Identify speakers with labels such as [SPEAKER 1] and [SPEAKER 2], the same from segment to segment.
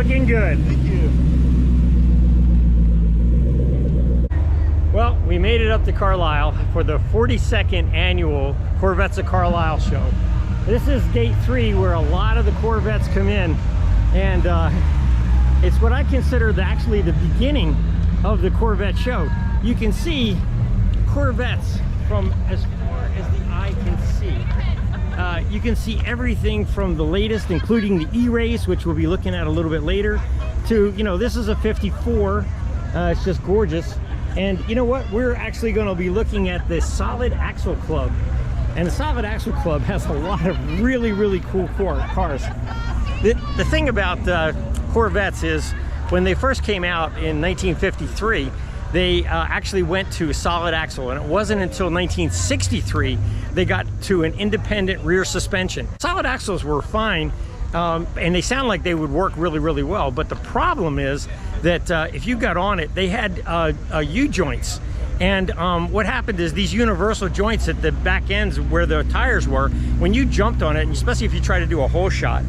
[SPEAKER 1] Looking good.
[SPEAKER 2] Thank you.
[SPEAKER 1] Well, we made it up to Carlisle for the 42nd annual Corvettes of Carlisle show. This is gate 3 where a lot of the Corvettes come in, and it's what I consider actually the beginning of the Corvette show. You can see Corvettes from as far as the eye can see. You can see everything from the latest, including the E-Race, which we'll be looking at a little bit later, to, you know, this is a 54. It's just gorgeous. And you know what? We're actually going to be looking at the Solid Axle Club. And the Solid Axle Club has a lot of really, really cool cars. The thing about Corvettes is when they first came out in 1953, they actually went to solid axle, and it wasn't until 1963 they got to an independent rear suspension. Solid axles were fine, and they sound like they would work really, really well, but the problem is that if you got on it, they had U-joints. And what happened is these universal joints at the back ends where the tires were, when you jumped on it, and especially if you try to do a hole shot,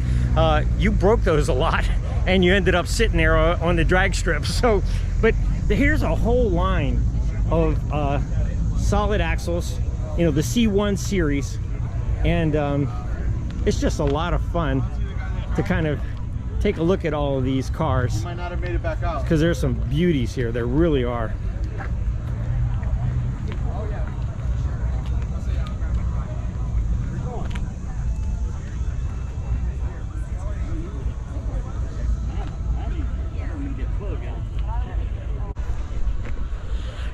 [SPEAKER 1] you broke those a lot, and you ended up sitting there on the drag strip. So, but here's a whole line of solid axles, you know, the C1 series, and it's just a lot of fun to kind of take a look at all of these cars.
[SPEAKER 2] You might not have made it back out.
[SPEAKER 1] Because there's some beauties here, there really are.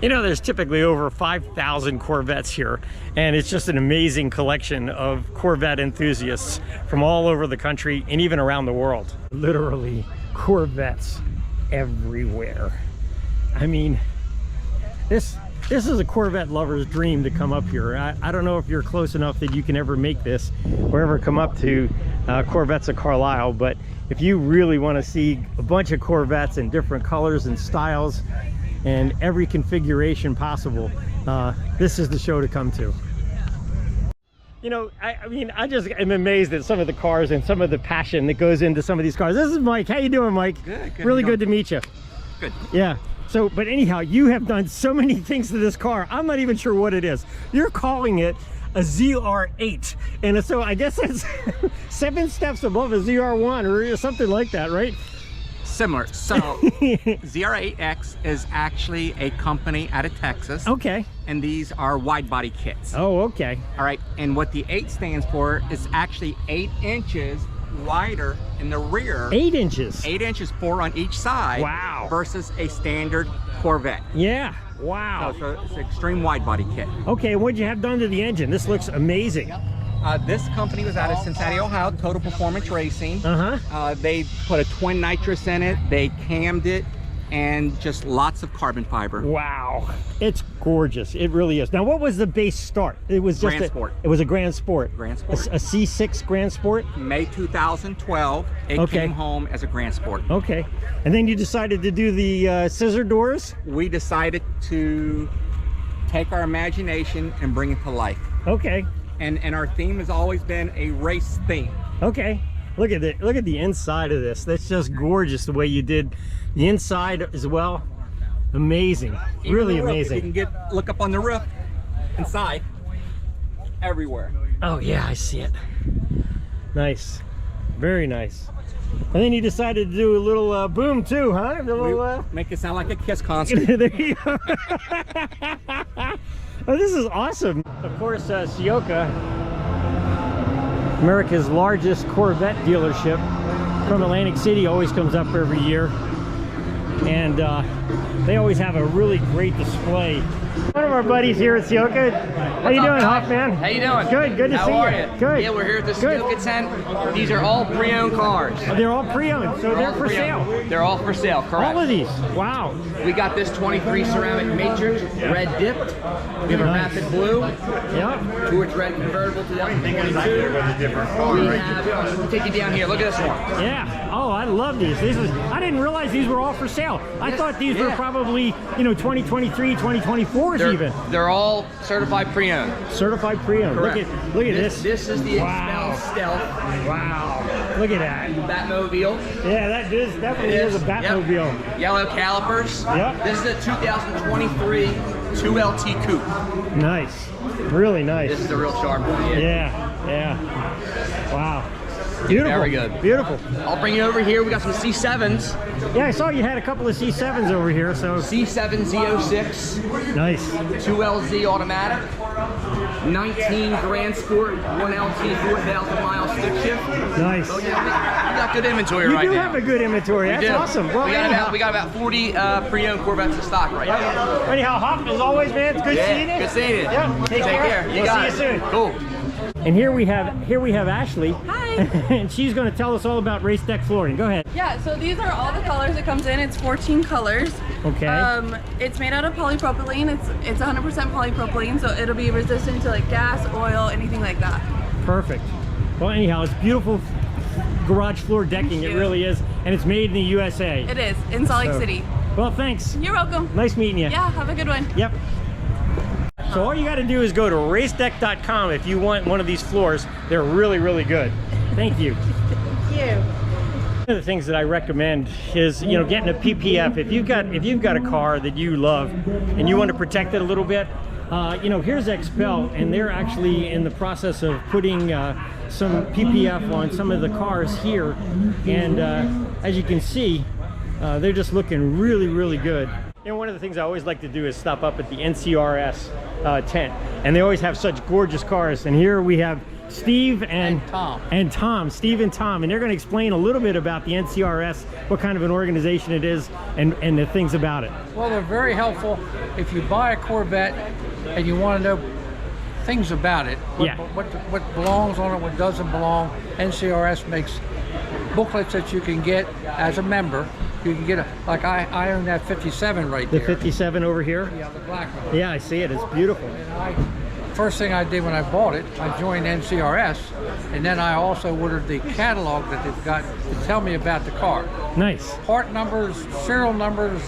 [SPEAKER 1] You know, there's typically over 5,000 Corvettes here, and it's just an amazing collection of Corvette enthusiasts from all over the country and even around the world. Literally, Corvettes everywhere. I mean, this is a Corvette lover's dream to come up here. I don't know if you're close enough that you can ever make this or ever come up to Corvettes of Carlisle, but if you really want to see a bunch of Corvettes in different colors and styles and every configuration possible, this is the show to come to. You know, I mean, I just am amazed at some of the cars and some of the passion that goes into some of these cars. This is Mike. How you doing, Mike?
[SPEAKER 3] Good.
[SPEAKER 1] Really good to meet you.
[SPEAKER 3] Good.
[SPEAKER 1] Yeah. So, but anyhow, you have done so many things to this car. I'm not even sure what it is. You're calling it a ZR8, and so I guess that's 7 steps above a ZR1 or something like that, right?
[SPEAKER 3] Similar. So ZR8X is actually a company out of Texas.
[SPEAKER 1] Okay.
[SPEAKER 3] And these are wide body kits.
[SPEAKER 1] Oh, okay.
[SPEAKER 3] All right. And what the 8 stands for is actually 8 inches wider in the rear.
[SPEAKER 1] 8 inches.
[SPEAKER 3] 8 inches, 4 on each side.
[SPEAKER 1] Wow.
[SPEAKER 3] Versus a standard Corvette.
[SPEAKER 1] Yeah. Wow.
[SPEAKER 3] So it's an extreme wide body kit.
[SPEAKER 1] Okay. What'd you have done to the engine? This looks amazing.
[SPEAKER 3] This company was out of Cincinnati, Ohio, Total Performance Racing. They put a twin nitrous in it, they cammed it, and just lots of carbon fiber.
[SPEAKER 1] Wow, it's gorgeous. It really is. Now, what was the base start? It was just
[SPEAKER 3] Grand Sport.
[SPEAKER 1] It was a Grand Sport.
[SPEAKER 3] Grand Sport.
[SPEAKER 1] A C6 Grand Sport.
[SPEAKER 3] May 2012, it came home as a Grand Sport.
[SPEAKER 1] Okay, and then you decided to do the scissor doors.
[SPEAKER 3] We decided to take our imagination and bring it to life.
[SPEAKER 1] Okay.
[SPEAKER 3] And our theme has always been a race theme.
[SPEAKER 1] Okay, look at it. Look at the inside of this. That's just gorgeous the way you did the inside as well. Amazing, really amazing.
[SPEAKER 3] You can look up on the roof, inside, everywhere.
[SPEAKER 1] Oh yeah, I see it. Nice, very nice. And then you decided to do a little boom too, huh? A little,
[SPEAKER 3] make it sound like a Kiss concert.
[SPEAKER 1] There you go. Oh, this is awesome. Of course, Syoka, America's largest Corvette dealership from Atlantic City, always comes up every year. And they always have a really great display. One of our buddies here at Syoka. How you doing, Hoffman?
[SPEAKER 4] How you doing?
[SPEAKER 1] Good, good to see you.
[SPEAKER 4] How are you?
[SPEAKER 1] Good.
[SPEAKER 4] Yeah, we're here at the Syoka tent. These are all pre-owned cars.
[SPEAKER 1] Oh, they're all pre-owned, so they're for sale.
[SPEAKER 4] They're all for sale, correct.
[SPEAKER 1] All of these, wow.
[SPEAKER 4] We got this 23 ceramic matrix, red dipped. We have a rapid blue.
[SPEAKER 1] Yep.
[SPEAKER 4] Towards red convertible 2022. We'll take you down here. Look at this one.
[SPEAKER 1] Yeah. Oh, I love these. I didn't realize these were all for sale. I thought these were probably, you know, 2023, 2024s even.
[SPEAKER 4] They're all certified pre-owned.
[SPEAKER 1] Certified pre-owned. Look at this.
[SPEAKER 4] This is the Expel Stealth.
[SPEAKER 1] Wow. Look at that.
[SPEAKER 4] Batmobile.
[SPEAKER 1] Yeah, that definitely is a Batmobile.
[SPEAKER 4] Yep. Yellow calipers.
[SPEAKER 1] Yep.
[SPEAKER 4] This is a 2023 2LT Coupe.
[SPEAKER 1] Nice. Really nice.
[SPEAKER 4] This is a real sharp one.
[SPEAKER 1] Yeah, yeah. Wow. Beautiful.
[SPEAKER 4] Very good.
[SPEAKER 1] Beautiful.
[SPEAKER 4] I'll bring you over here. We got some C7s.
[SPEAKER 1] Yeah, I saw you had a couple of C7s over here, so.
[SPEAKER 4] C7 Z06.
[SPEAKER 1] Nice.
[SPEAKER 4] 2LZ automatic. 19 Grand Sport, 1LT, 4,000 mile stick shift.
[SPEAKER 1] Nice.
[SPEAKER 4] So yeah, we got good inventory right now.
[SPEAKER 1] You do have a good inventory. That's awesome. Well,
[SPEAKER 4] we got about 40 pre-owned Corvettes in stock right now.
[SPEAKER 1] Anyhow, Hop, as always, man, it's good seeing you.
[SPEAKER 4] Good seeing you.
[SPEAKER 1] Yeah, take care.
[SPEAKER 4] You got
[SPEAKER 1] see you soon.
[SPEAKER 4] Cool.
[SPEAKER 1] And here we have Ashley.
[SPEAKER 2] Hi.
[SPEAKER 1] And she's going to tell us all about race deck flooring. Go ahead.
[SPEAKER 2] Yeah, so these are all the colors it comes in. It's 14 colors.
[SPEAKER 1] Okay.
[SPEAKER 2] It's made out of polypropylene. It's 100% polypropylene, so it'll be resistant to like gas, oil, anything like that.
[SPEAKER 1] Perfect. Well, anyhow, it's beautiful garage floor decking. It really is, and it's made in the USA.
[SPEAKER 2] It is in Salt Lake City.
[SPEAKER 1] Well, thanks.
[SPEAKER 2] You're welcome.
[SPEAKER 1] Nice meeting you.
[SPEAKER 2] Yeah, have a good one.
[SPEAKER 1] Yep. So all you got to do is go to racedeck.com if you want one of these floors. They're really, really good. Thank you.
[SPEAKER 2] Thank you.
[SPEAKER 1] One of the things that I recommend is, you know, getting a PPF. If you've got a car that you love and you want to protect it a little bit, you know, here's Expel, and they're actually in the process of putting some PPF on some of the cars here, and as you can see, they're just looking really, really good. You know, one of the things I always like to do is stop up at the NCRS tent, and they always have such gorgeous cars. And here we have Steve and Tom. Steve and Tom, and they're going to explain a little bit about the NCRS, what kind of an organization it is, and the things about it.
[SPEAKER 5] Well, they're very helpful if you buy a Corvette and you want to know things about it. What belongs on it, what doesn't belong. NCRS makes booklets that you can get as a member. You can get like I own that 57 right there.
[SPEAKER 1] The 57 over here?
[SPEAKER 5] Yeah, the black one.
[SPEAKER 1] Yeah, I see it. It's beautiful.
[SPEAKER 5] And first thing I did when I bought it, I joined NCRS, and then I also ordered the catalog that they've got to tell me about the car.
[SPEAKER 1] Nice.
[SPEAKER 5] Part numbers, serial numbers,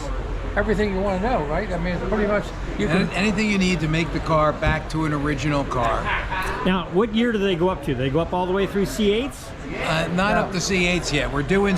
[SPEAKER 5] everything you want to know, right? I mean, pretty much you can...
[SPEAKER 6] Anything you need to make the car back to an original car.
[SPEAKER 1] Now, what year do they go up to? Do they go up all the way through C8s?
[SPEAKER 6] Not up to C8s yet. We're doing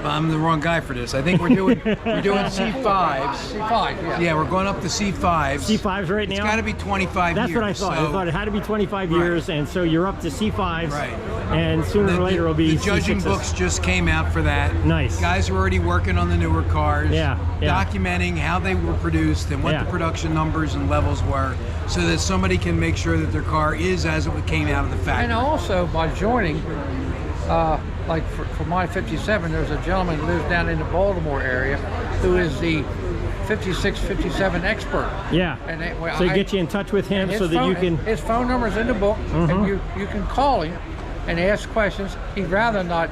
[SPEAKER 6] I'm the wrong guy for this. I think we're doing C5s.
[SPEAKER 5] C5, yeah.
[SPEAKER 6] Yeah, we're going up to C5s.
[SPEAKER 1] C5s right now?
[SPEAKER 6] It's got to be 25
[SPEAKER 1] That's
[SPEAKER 6] years.
[SPEAKER 1] what I thought.
[SPEAKER 6] So,
[SPEAKER 1] I thought it had to be 25 years, and so you're up to C5s.
[SPEAKER 6] Right.
[SPEAKER 1] And sooner or later it'll be
[SPEAKER 6] the judging
[SPEAKER 1] C6s.
[SPEAKER 6] books just came out for that.
[SPEAKER 1] Nice.
[SPEAKER 6] Guys are already working on the newer cars.
[SPEAKER 1] Yeah.
[SPEAKER 6] Documenting how they were produced and what the production numbers and levels were, so that somebody can make sure that their car is as it came out of the factory.
[SPEAKER 5] And also by joining, like for my 57, there's a gentleman who lives down in the Baltimore area who is the 56, 57 expert.
[SPEAKER 1] Yeah.
[SPEAKER 5] And
[SPEAKER 1] so you get you in touch with him so that you can...
[SPEAKER 5] His phone number's in the book, and you can call him and ask questions. He'd rather not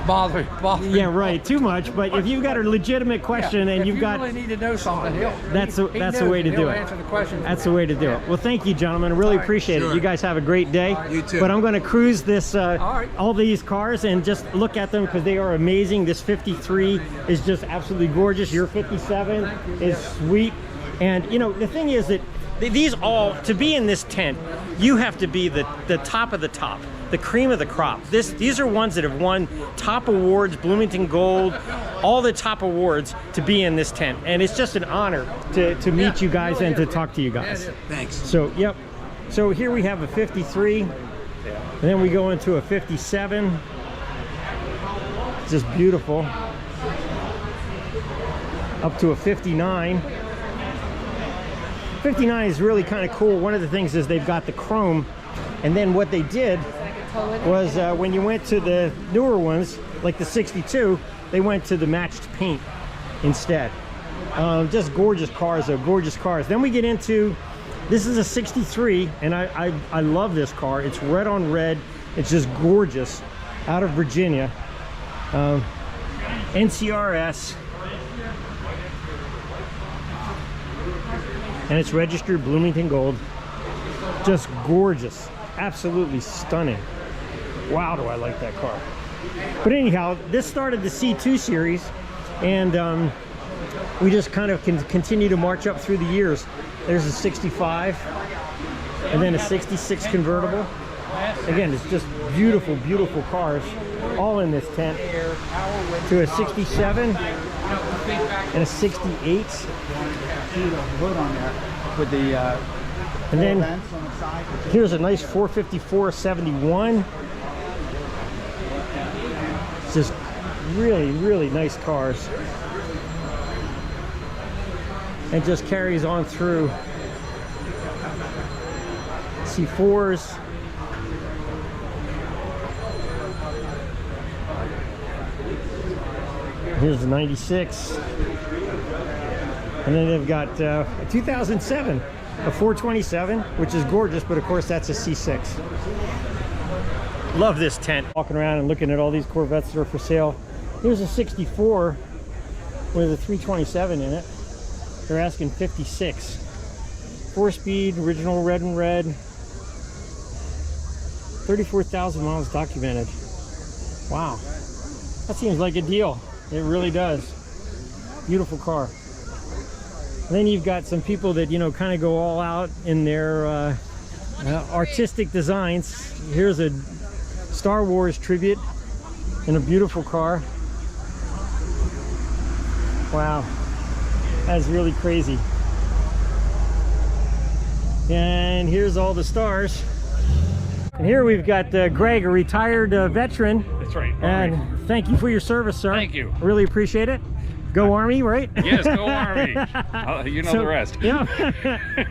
[SPEAKER 5] bother.
[SPEAKER 1] Yeah, right. Too much. But if you've got a legitimate question and you've got...
[SPEAKER 5] If you really need to know something,
[SPEAKER 1] that's the way to do it.
[SPEAKER 5] Answer the question.
[SPEAKER 1] That's the way to do it. Well, thank you, gentlemen. I really appreciate it. You guys have a great day.
[SPEAKER 6] You too.
[SPEAKER 1] But I'm going to cruise this, all these cars and just look at them because they are amazing. This 53 is just absolutely gorgeous. Your 57 is sweet. And, you know, the thing is that these all, to be in this tent, you have to be the top of the top, the cream of the crop. These are ones that have won top awards, Bloomington Gold, all the top awards to be in this tent. And it's just an honor to meet you guys and to talk to you guys.
[SPEAKER 6] Thanks.
[SPEAKER 1] So, yep. So here we have a 53, and then we go into a 57. It's just beautiful. Up to a 59. 59 is really kind of cool. One of the things is they've got the chrome, and then what they did was when you went to the newer ones, like the 62, they went to the matched paint instead. Just gorgeous cars, though, gorgeous cars. Then we get into, this is a 63, and I love this car. It's red on red. It's just gorgeous, out of Virginia. NCRS. And it's registered Bloomington Gold. Just gorgeous, absolutely stunning. Wow, do I like that car. But anyhow, this started the C2 series, and we just kind of can continue to march up through the years. There's a 65, and then a 66 convertible, Again, it's just beautiful, beautiful cars, all in this tent. To a 67 and a 68.
[SPEAKER 7] With the
[SPEAKER 1] And then
[SPEAKER 7] vents on the side.
[SPEAKER 1] here's a nice 454 71. It's just really, really nice cars. And just carries on through. C4s. Here's the 96. And then they've got a 2007, a 427, which is gorgeous, but of course that's a C6. Love this tent. Walking around and looking at all these Corvettes that are for sale. Here's a 64 with a 327 in it. They're asking 56. 4-speed, original red and red. 34,000 miles documented. Wow. That seems like a deal. It really does. Beautiful car. And then you've got some people that, you know, kind of go all out in their artistic designs. Here's a Star Wars tribute in a beautiful car. Wow. That's really crazy. And here's all the stars. And here we've got Greg, a retired veteran.
[SPEAKER 8] That's right.
[SPEAKER 1] And thank you for your service, sir.
[SPEAKER 8] Thank you.
[SPEAKER 1] Really appreciate it. Go Army, right?
[SPEAKER 8] Yes, go Army. You know the rest.
[SPEAKER 1] Yeah.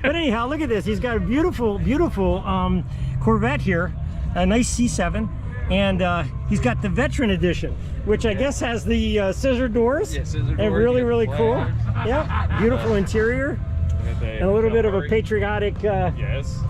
[SPEAKER 1] But anyhow, look at this. He's got a beautiful, beautiful Corvette here, a nice C7, and he's got the Veteran Edition, which I guess has the scissor doors.
[SPEAKER 8] Yeah, scissor doors.
[SPEAKER 1] And really, really cool. Yeah, beautiful interior. And a little bit of a patriotic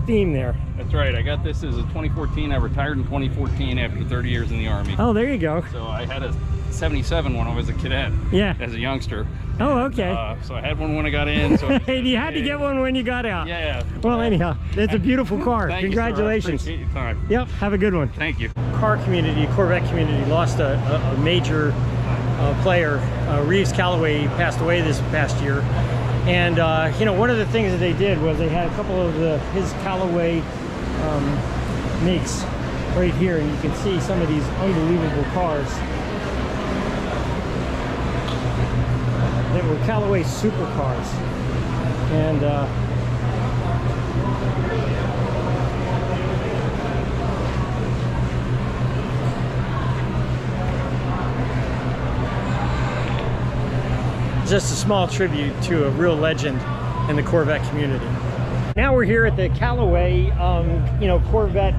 [SPEAKER 1] theme there.
[SPEAKER 8] That's right. I got this as a 2014. I retired in 2014 after 30 years in the Army.
[SPEAKER 1] Oh, there you go.
[SPEAKER 8] So I had a 77 when I was a cadet.
[SPEAKER 1] Yeah.
[SPEAKER 8] As a youngster.
[SPEAKER 1] Oh, okay.
[SPEAKER 8] So I had one when I got in. So
[SPEAKER 1] you had to get one when you got out.
[SPEAKER 8] Yeah.
[SPEAKER 1] Well, anyhow, it's a beautiful car.
[SPEAKER 8] Thank
[SPEAKER 1] Congratulations.
[SPEAKER 8] You, sir. I appreciate your time.
[SPEAKER 1] Yep. Have a good one.
[SPEAKER 8] Thank you.
[SPEAKER 1] Car community, Corvette community, lost a major player. Reeves Callaway passed away this past year. And you know, one of the things that they did was they had a couple of his Callaway makes right here, and you can see some of these unbelievable cars that were Callaway supercars. And just a small tribute to a real legend in the Corvette community. Now we're here at the Callaway, you know, Corvette,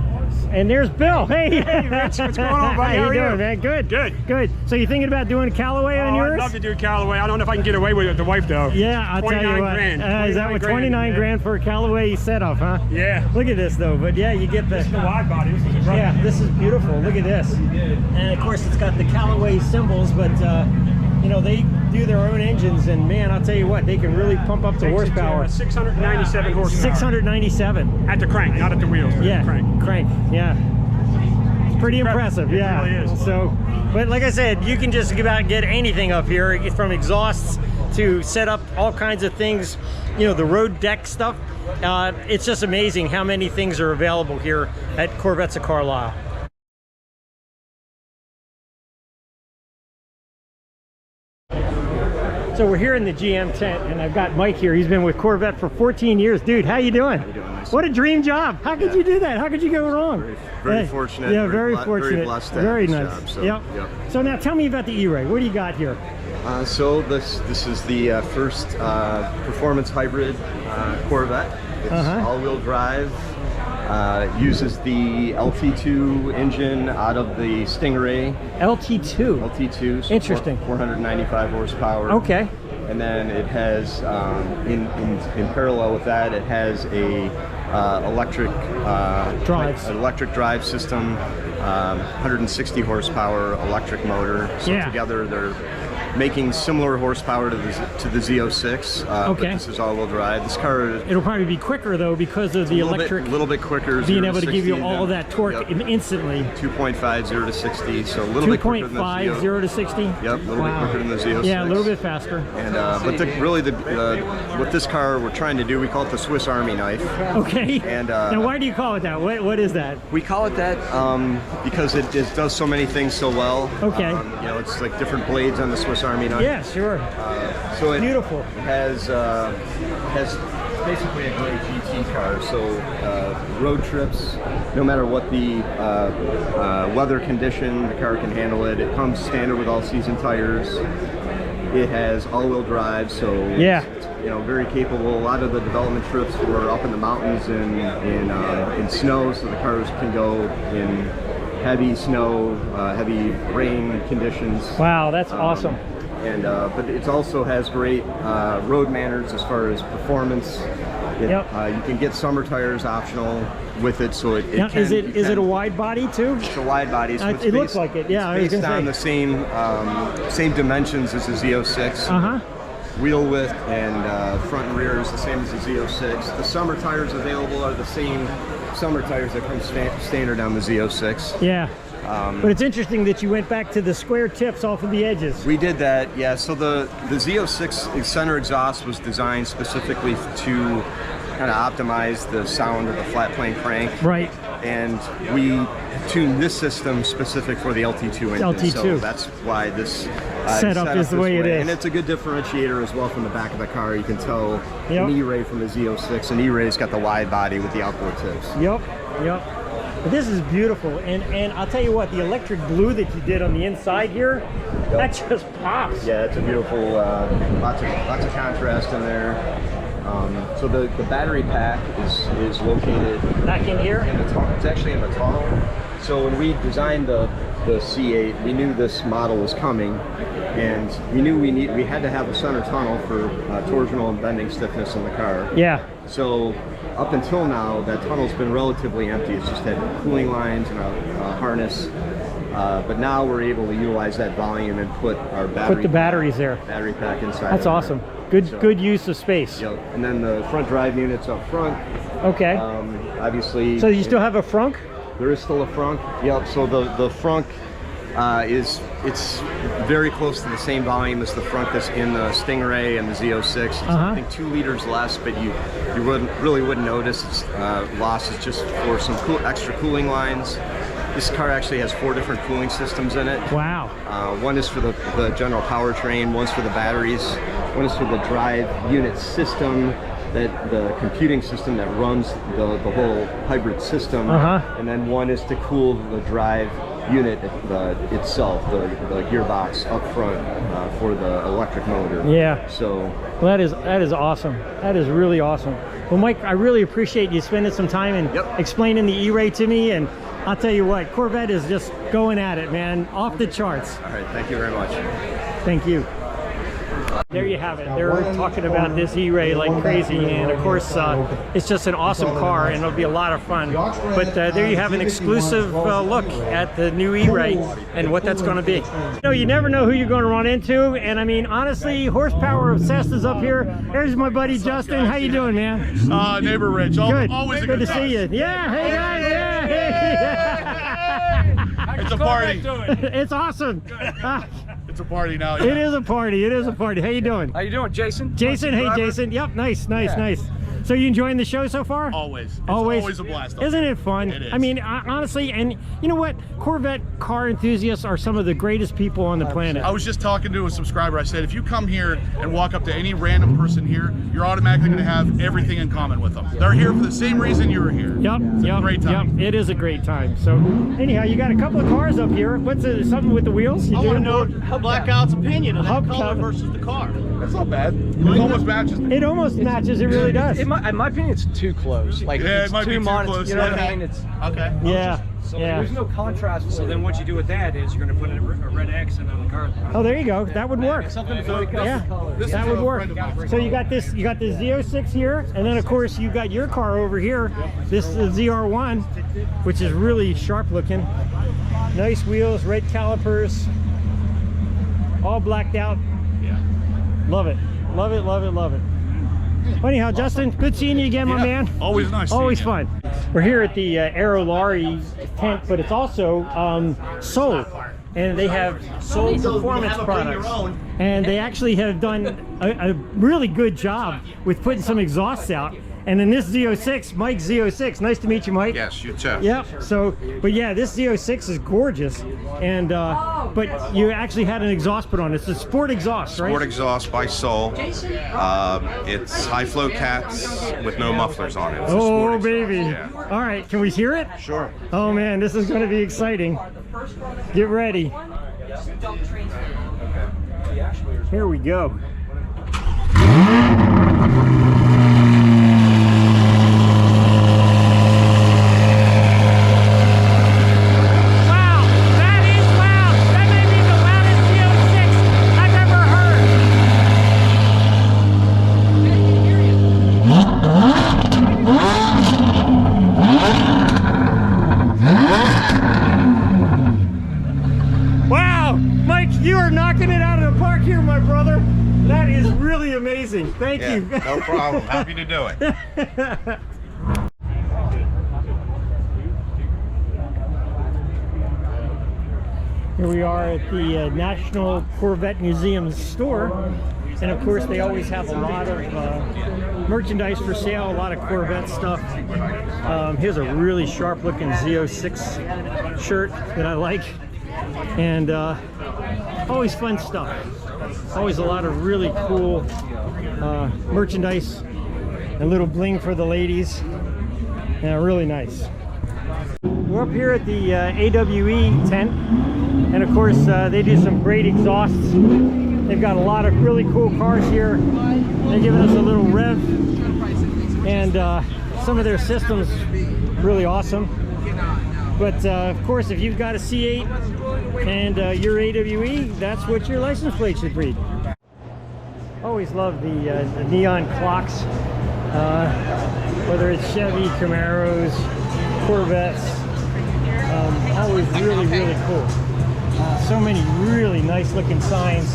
[SPEAKER 1] and there's Bill. Hey,
[SPEAKER 9] Rich, what's going on, buddy?
[SPEAKER 1] How
[SPEAKER 9] are
[SPEAKER 1] you
[SPEAKER 9] you
[SPEAKER 1] doing, man? Good.
[SPEAKER 9] Good.
[SPEAKER 1] So you thinking about doing a Callaway on yours?
[SPEAKER 9] I'd love to do Callaway. I don't know if I can get away with it with the wife, though.
[SPEAKER 1] Yeah, I'll tell you what.
[SPEAKER 9] Grand.
[SPEAKER 1] Is that what 29 grand for a Callaway setup, huh?
[SPEAKER 9] Yeah.
[SPEAKER 1] Look at this, though. But yeah, you get the.
[SPEAKER 9] This is the wide body. This is a brother.
[SPEAKER 1] Yeah, this is beautiful. Look at this. And of course, it's got the Callaway symbols, but you know, they do their own engines, and man, I'll tell you what, they can really pump up the horsepower.
[SPEAKER 9] 697 horsepower.
[SPEAKER 1] 697
[SPEAKER 9] at the crank, not at the wheels. But
[SPEAKER 1] yeah,
[SPEAKER 9] at the crank.
[SPEAKER 1] Yeah. It's pretty impressive.
[SPEAKER 9] It
[SPEAKER 1] Yeah.
[SPEAKER 9] really is.
[SPEAKER 1] So, but like I said, you can just about get anything up here, from exhausts to set up all kinds of things. You know, the road deck stuff. It's just amazing how many things are available here at Corvettes of Carlisle. So we're here in the GM tent, and I've got Mike here. He's been with Corvette for 14 years. Dude, how you doing?
[SPEAKER 10] How you doing? Nice.
[SPEAKER 1] What a dream job. How could you do that? How could you go wrong?
[SPEAKER 10] Very fortunate.
[SPEAKER 1] Yeah, very fortunate.
[SPEAKER 10] Very blessed to have
[SPEAKER 1] very
[SPEAKER 10] this
[SPEAKER 1] nice.
[SPEAKER 10] job, so,
[SPEAKER 1] yep. So now tell me about the E-Ray. What do you got here?
[SPEAKER 10] So this is the first performance hybrid Corvette. It's all-wheel drive. Uses the LT2 engine out of the Stingray.
[SPEAKER 1] LT2?
[SPEAKER 10] LT2. So
[SPEAKER 1] interesting.
[SPEAKER 10] 495 horsepower.
[SPEAKER 1] Okay.
[SPEAKER 10] And then it has, in parallel with that, it has a electric drive system, 160 horsepower electric motor. So together they're making similar horsepower to to the Z06. But this is all-wheel drive. This car,
[SPEAKER 1] it'll probably be quicker though because of the electric.
[SPEAKER 10] A little bit quicker.
[SPEAKER 1] Being able to give you all that torque instantly.
[SPEAKER 10] 2.5 0 to 60, so a little bit quicker than the Z06.
[SPEAKER 1] 2.5 0 to 60.
[SPEAKER 10] Yep, a little bit quicker than the Z06.
[SPEAKER 1] Yeah, a little bit faster.
[SPEAKER 10] And but with this car, we're trying to do, we call it the Swiss Army knife.
[SPEAKER 1] Okay.
[SPEAKER 10] And
[SPEAKER 1] now, why do you call it that? What is that?
[SPEAKER 10] We call it that because it does so many things so well.
[SPEAKER 1] Okay.
[SPEAKER 10] You know, it's like different blades on the Swiss Army knife.
[SPEAKER 1] Yeah, sure.
[SPEAKER 10] So it
[SPEAKER 1] beautiful.
[SPEAKER 10] Has basically a great GT car. So road trips, no matter what the weather condition, the car can handle it. It comes standard with all-season tires. It has all-wheel drive, so it's, you know, very capable. A lot of the development trips were up in the mountains in snow, so the cars can go in heavy snow, heavy rain conditions.
[SPEAKER 1] Wow, that's awesome.
[SPEAKER 10] And but it also has great road manners as far as performance. You can get summer tires optional with it, so it
[SPEAKER 1] now, is it a wide body too?
[SPEAKER 10] It's a wide body. So
[SPEAKER 1] it looks like it. Yeah,
[SPEAKER 10] it's based on the same dimensions as the Z06. Wheel width and front and rear is the same as the Z06. The summer tires available are the same summer tires that come standard on the Z06.
[SPEAKER 1] Yeah. But it's interesting that you went back to the square tips off of the edges.
[SPEAKER 10] We did that, yeah. So the Z06 center exhaust was designed specifically to kind of optimize the sound of the flat plane crank.
[SPEAKER 1] Right.
[SPEAKER 10] And we tuned this system specific for the LT2 engine.
[SPEAKER 1] LT2.
[SPEAKER 10] So that's why this
[SPEAKER 1] setup is the way it is.
[SPEAKER 10] And it's a good differentiator as well from the back of the car. You can tell
[SPEAKER 1] an
[SPEAKER 10] E-Ray from the Z06. And E-Ray's got the wide body with the outboard tips.
[SPEAKER 1] Yep. But this is beautiful, and I'll tell you what, the electric blue that you did on the inside here, that just pops.
[SPEAKER 10] Yeah, it's a beautiful, lots of contrast in there. So the battery pack is located
[SPEAKER 1] back in here.
[SPEAKER 10] It's actually in the tunnel. So when we designed the C8, we knew this model was coming, and we knew we had to have a center tunnel for torsional and bending stiffness in the car.
[SPEAKER 1] Yeah.
[SPEAKER 10] So up until now, that tunnel's been relatively empty. It's just had cooling lines and a harness. But now we're able to utilize that volume and put our
[SPEAKER 1] batteries there.
[SPEAKER 10] Battery pack inside.
[SPEAKER 1] That's awesome. Good use of space.
[SPEAKER 10] Yep. And then the front drive unit's up front.
[SPEAKER 1] Okay.
[SPEAKER 10] Obviously.
[SPEAKER 1] So you still have a frunk?
[SPEAKER 10] There is still a frunk. Yep. So the frunk it's very close to the same volume as the front that's in the Stingray and the Z06. It's I think 2 liters less, but you really wouldn't notice. It's loss is just for some extra cooling lines. This car actually has 4 different cooling systems in it.
[SPEAKER 1] Wow.
[SPEAKER 10] One is for the general powertrain, one's for the batteries, one is for the drive unit system, that the computing system that runs the whole hybrid system, and then one is to cool the drive unit itself, the gearbox up front for the electric motor.
[SPEAKER 1] Yeah.
[SPEAKER 10] So
[SPEAKER 1] well, that is awesome. That is really awesome. Well, Mike, I really appreciate you spending some time and explaining the E-Ray to me. And I'll tell you what, Corvette is just going at it, man, off the charts.
[SPEAKER 10] All right, thank you very much.
[SPEAKER 1] Thank you. There you have it. They're talking about this E-Ray like crazy, and of course it's just an awesome car and it'll be a lot of fun. But there you have an exclusive look at the new E-Ray and what that's going to be. You know, you never know who you're going to run into, and I mean, honestly, Horsepower Obsessed is up here. There's my buddy Justin. How you doing, man?
[SPEAKER 7] Neighbor Rich.
[SPEAKER 1] Good.
[SPEAKER 7] Always a
[SPEAKER 1] good to see you. Yeah. Hey guys. Yeah. Hey.
[SPEAKER 7] It's a party.
[SPEAKER 1] It's awesome.
[SPEAKER 7] It's a party now.
[SPEAKER 1] Yeah. It is a party. It is a party. How you doing?
[SPEAKER 5] How you doing, Jason?
[SPEAKER 1] Jason, hey Jason. Yep, nice. So you enjoying the show so far?
[SPEAKER 7] Always. It's always a blast.
[SPEAKER 1] Isn't it fun?
[SPEAKER 7] It is.
[SPEAKER 1] I mean, honestly, and you know what? Corvette car enthusiasts are some of the greatest people on the planet.
[SPEAKER 7] I was just talking to a subscriber. I said, if you come here and walk up to any random person here, you're automatically going to have everything in common with them. They're here for the same reason you were here.
[SPEAKER 1] Yep.
[SPEAKER 7] It's a great time.
[SPEAKER 1] Yep. It is a great time. So anyhow, you got a couple of cars up here. What's something with the wheels?
[SPEAKER 11] I want to know Blackout's opinion of that color versus the car.
[SPEAKER 7] That's not bad. It almost matches.
[SPEAKER 1] It almost matches. It really does.
[SPEAKER 5] In my opinion, it's too close. Like,
[SPEAKER 7] yeah,
[SPEAKER 5] it's
[SPEAKER 7] it might be too close.
[SPEAKER 5] You know what I mean? It's
[SPEAKER 7] okay.
[SPEAKER 1] Yeah.
[SPEAKER 5] So there's no contrast.
[SPEAKER 11] So then what you do with that is you're going to put a red accent on the car.
[SPEAKER 1] Oh, there you go. That would work.
[SPEAKER 11] Something to break up.
[SPEAKER 1] Yeah, that would work. So you got this. You got the Z06 here, and then of course you got your car over here. This is the ZR1, which is really sharp looking. Nice wheels, red calipers, all blacked out.
[SPEAKER 7] Yeah.
[SPEAKER 1] Love it. Love it, love it, love it. Anyhow, Justin, good seeing you again, my man.
[SPEAKER 7] Always nice.
[SPEAKER 1] Always fun. We're here at the Aerolari tent, but it's also Soul, and they have Soul performance products. And they actually have done a really good job with putting some exhausts out. And in this Z06, Mike Z06, nice to meet you, Mike.
[SPEAKER 12] Yes, you too.
[SPEAKER 1] Yep. So, but yeah, this Z06 is gorgeous, and but you actually had an exhaust put on. It's a sport exhaust, right?
[SPEAKER 12] Sport exhaust by Soul. It's high flow cats with no mufflers on it. It's a sport exhaust.
[SPEAKER 1] Baby.
[SPEAKER 12] Yeah.
[SPEAKER 1] All right, can we hear it?
[SPEAKER 12] Sure.
[SPEAKER 1] Oh man, this is going to be exciting. Get ready. Here we go. Wow, Mike, you are knocking it out of the park here, my brother. That is really amazing. Thank you.
[SPEAKER 12] No problem. Happy to do it.
[SPEAKER 1] Here we are at the National Corvette Museum store, and of course they always have a lot of merchandise for sale, a lot of Corvette stuff. Here's a really sharp looking Z06 shirt that I like, and always fun stuff. Always a lot of really cool merchandise, a little bling for the ladies. Yeah, really nice. We're up here at the AWE tent, and of course they do some great exhausts. They've got a lot of really cool cars here. They're giving us a little rev, and some of their systems really awesome. But of course, if you've got a C8 and your AWE, that's what your license plate should read. Always love the neon clocks, whether it's Chevy, Camaros, Corvettes. Always really, really cool. So many really nice looking signs,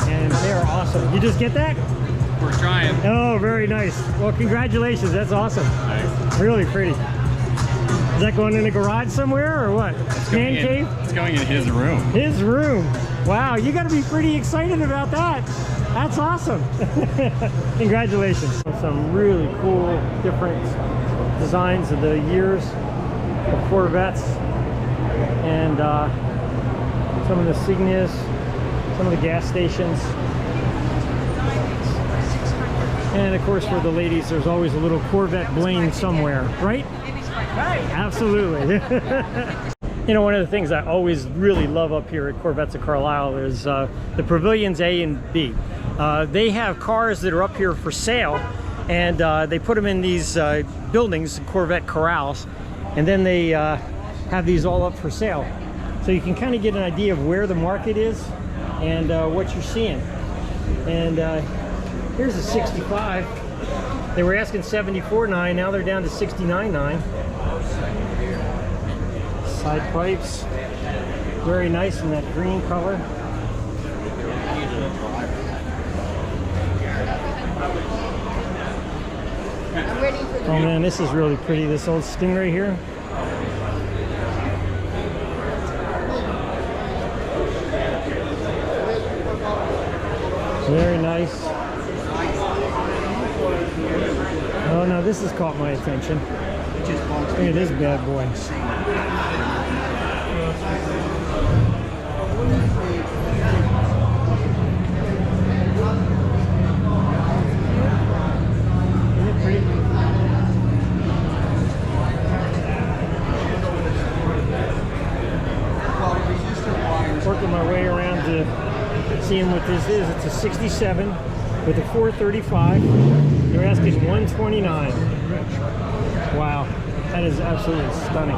[SPEAKER 1] and they are awesome. You just get that?
[SPEAKER 8] We're trying.
[SPEAKER 1] Oh, very nice. Well, congratulations. That's awesome.
[SPEAKER 8] Thanks.
[SPEAKER 1] Really pretty. Is that going in a garage somewhere or what? Man cave?
[SPEAKER 8] It's going in his room.
[SPEAKER 1] His room. Wow, you got to be pretty excited about that. That's awesome. Congratulations. Some really cool different designs of the years of Corvettes, and some of the Signas, some of the gas stations. And of course for the ladies, there's always a little Corvette bling somewhere, right? Absolutely. You know, one of the things I always really love up here at Corvettes of Carlisle is the Pavilions A and B. They have cars that are up here for sale, and they put them in these buildings, Corvette corrals, and then they have these all up for sale. So you can kind of get an idea of where the market is and what you're seeing. And here's a 65. They were asking $74.9, now they're down to $69.9. Side pipes, very nice in that green color. Oh man, this is really pretty, this old Stingray here. Very nice. Oh no, this has caught my attention. Look at this bad boy. Isn't it pretty? Working my way around to seeing what this is. It's a 67 with a 435. They're asking $129. Wow, that is absolutely stunning.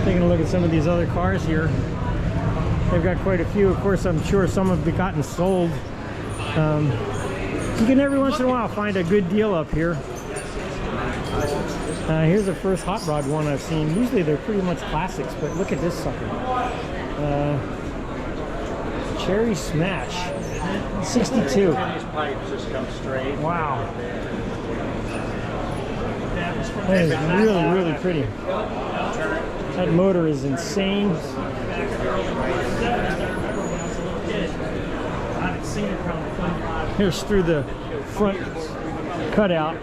[SPEAKER 1] Taking a look at some of these other cars here. They've got quite a few. Of course, I'm sure some have gotten sold. You can every once in a while find a good deal up here. Here's the first hot rod one I've seen. Usually they're pretty much classics, but look at this sucker. Cherry Smash, 62. Wow. That is really, really pretty. That motor is insane. Here's through the front cutout.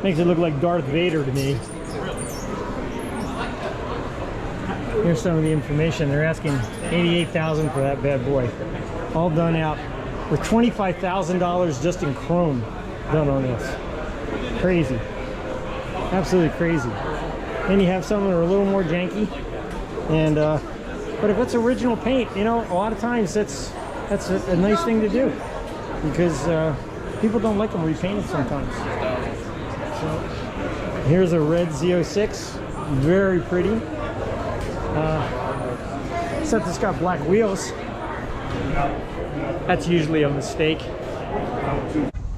[SPEAKER 1] Makes it look like Darth Vader to me. Here's some of the information. They're asking $88,000 for that bad boy. All done out with $25,000 just in chrome done on this. Crazy. Absolutely crazy. Then you have some that are a little more janky. And but if it's original paint, you know, a lot of times that's a nice thing to do, because people don't like them repainted sometimes. So here's a red Z06, very pretty. Except it's got black wheels. That's usually a mistake.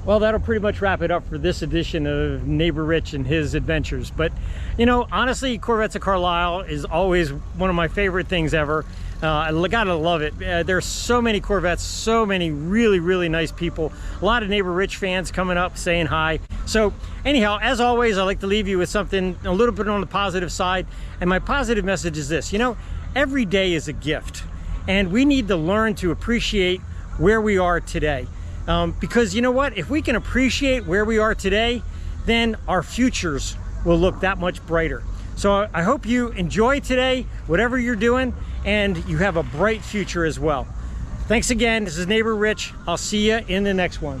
[SPEAKER 1] Well, that'll pretty much wrap it up for this edition of Neighbor Rich and his adventures. But, you know, honestly, Corvettes of Carlisle is always one of my favorite things ever. I gotta love it. There's so many Corvettes, so many really, really nice people. A lot of Neighbor Rich fans coming up saying hi. So anyhow, as always, I like to leave you with something a little bit on the positive side. And my positive message is this: you know, every day is a gift. And we need to learn to appreciate where we are today. Because you know what? If we can appreciate where we are today, then our futures will look that much brighter. So I hope you enjoy today, whatever you're doing, and you have a bright future as well. Thanks again. This is Neighbor Rich. I'll see you in the next one.